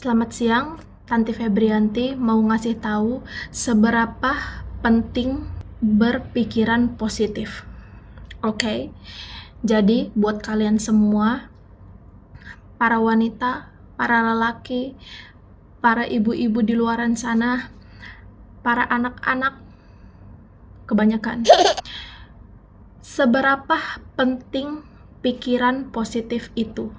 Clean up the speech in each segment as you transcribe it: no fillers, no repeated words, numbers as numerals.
Selamat siang, Tanti Febrianti mau ngasih tahu seberapa penting berpikiran positif. Oke, jadi buat kalian semua, para wanita, para lelaki, para ibu-ibu di luaran sana, para anak-anak, kebanyakan. Seberapa penting pikiran positif itu?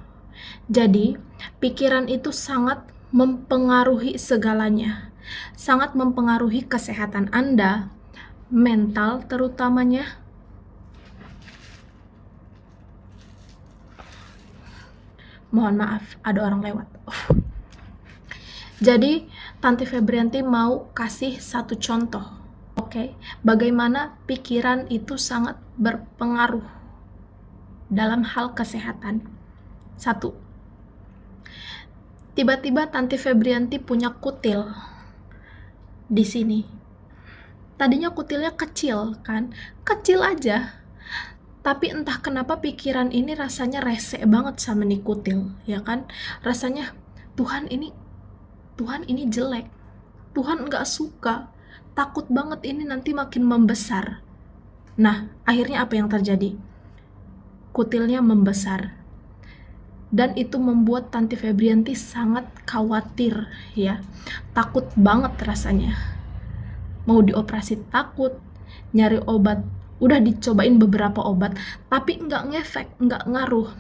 Jadi, pikiran itu sangat mempengaruhi segalanya, sangat mempengaruhi kesehatan Anda, mental terutamanya. Mohon maaf, ada orang lewat. Jadi, Tanti Febrianti mau kasih satu contoh, oke? Bagaimana pikiran itu sangat berpengaruh dalam hal kesehatan. Satu, tiba-tiba Tanti Febrianti punya kutil di sini. Tadinya kutilnya kecil kan, kecil aja. Tapi entah kenapa pikiran ini rasanya rese banget sama nih kutil, ya kan? Rasanya Tuhan ini jelek, Tuhan nggak suka, takut banget ini nanti makin membesar. Nah, akhirnya apa yang terjadi? Kutilnya membesar. Dan itu membuat Tanti Febrianti sangat khawatir, ya, takut banget rasanya. Mau dioperasi takut, nyari obat, udah dicobain beberapa obat, tapi nggak ngefek, nggak ngaruh.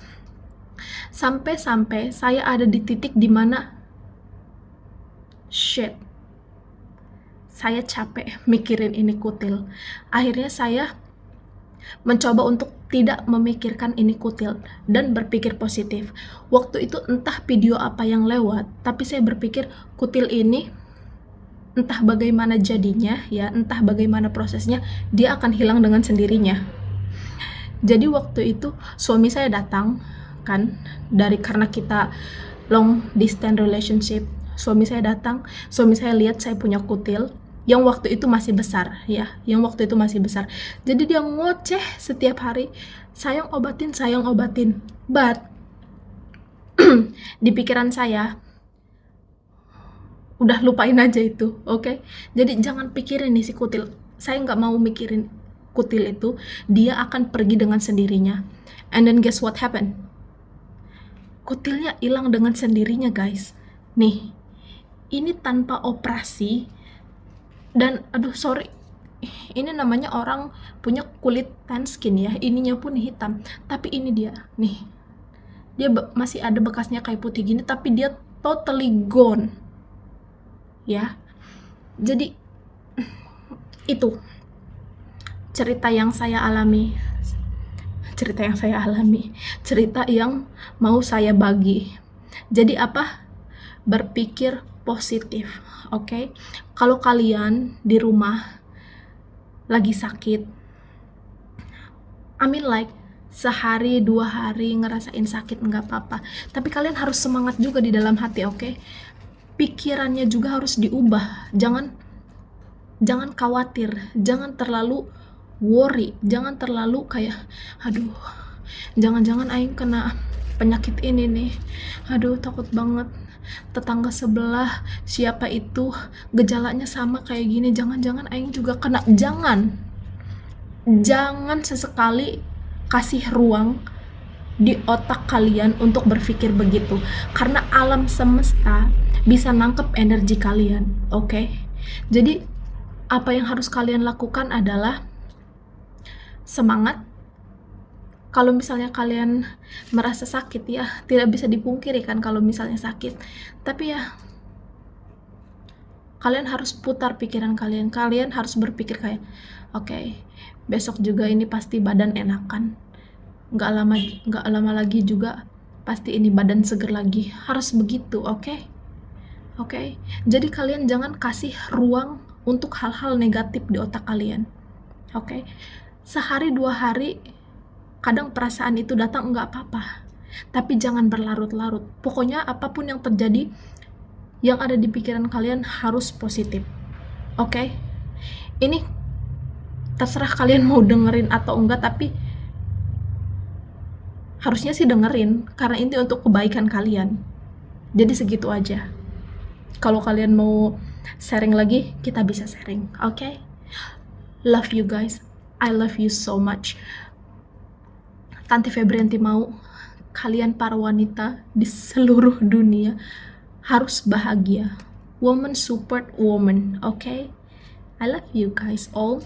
Sampai-sampai saya ada di titik dimana, shit, saya capek mikirin ini kutil. Akhirnya saya mencoba untuk tidak memikirkan ini kutil dan berpikir positif. Waktu itu entah video apa yang lewat, tapi saya berpikir kutil ini entah bagaimana jadinya, ya, entah bagaimana prosesnya, dia akan hilang dengan sendirinya. Jadi waktu itu suami saya datang kan, karena kita long distance relationship. Suami saya datang, suami saya lihat saya punya kutil yang waktu itu masih besar, ya, yang waktu itu masih besar. Jadi dia ngoceh setiap hari, sayang obatin, but di pikiran saya, udah lupain aja itu, oke? Jadi jangan pikirin nih si kutil, saya nggak mau mikirin kutil itu, dia akan pergi dengan sendirinya. And then guess what happened? Kutilnya hilang dengan sendirinya, guys. Nih, ini tanpa operasi. Dan aduh sorry, ini namanya orang punya kulit tan skin, ya, ininya pun hitam, tapi ini dia nih, dia masih ada bekasnya kayak putih gini, tapi dia totally gone, ya. Jadi itu cerita yang saya alami, cerita yang mau saya bagi. Jadi apa? Berpikir positif, oke? Kalau kalian di rumah lagi sakit, sehari 2 hari ngerasain sakit nggak apa-apa, tapi kalian harus semangat juga di dalam hati, oke? Pikirannya juga harus diubah, jangan khawatir, jangan terlalu worry, jangan terlalu kayak aduh jangan-jangan aing kena penyakit ini nih, aduh takut banget, tetangga sebelah siapa itu gejalanya sama kayak gini, jangan-jangan aing juga kena. Jangan sesekali kasih ruang di otak kalian untuk berpikir begitu, karena alam semesta bisa nangkep energi kalian, oke? Jadi apa yang harus kalian lakukan adalah semangat. Kalau misalnya kalian merasa sakit, ya, tidak bisa dipungkiri kan kalau misalnya sakit, tapi ya kalian harus putar pikiran kalian harus berpikir kayak oke, besok juga ini pasti badan enakan, nggak lama lagi juga pasti ini badan seger lagi, harus begitu, oke? Jadi kalian jangan kasih ruang untuk hal-hal negatif di otak kalian, oke? Sehari 2 hari kadang perasaan itu datang, nggak apa-apa, tapi jangan berlarut-larut. Pokoknya apapun yang terjadi, yang ada di pikiran kalian harus positif, oke? Ini terserah kalian mau dengerin atau enggak, tapi harusnya sih dengerin, karena ini untuk kebaikan kalian. Jadi segitu aja. Kalau kalian mau sharing lagi, kita bisa sharing, oke? Love you guys, I love you so much. Tante Febrianti mau kalian para wanita di seluruh dunia harus bahagia. Woman support woman, okay? I love you guys all.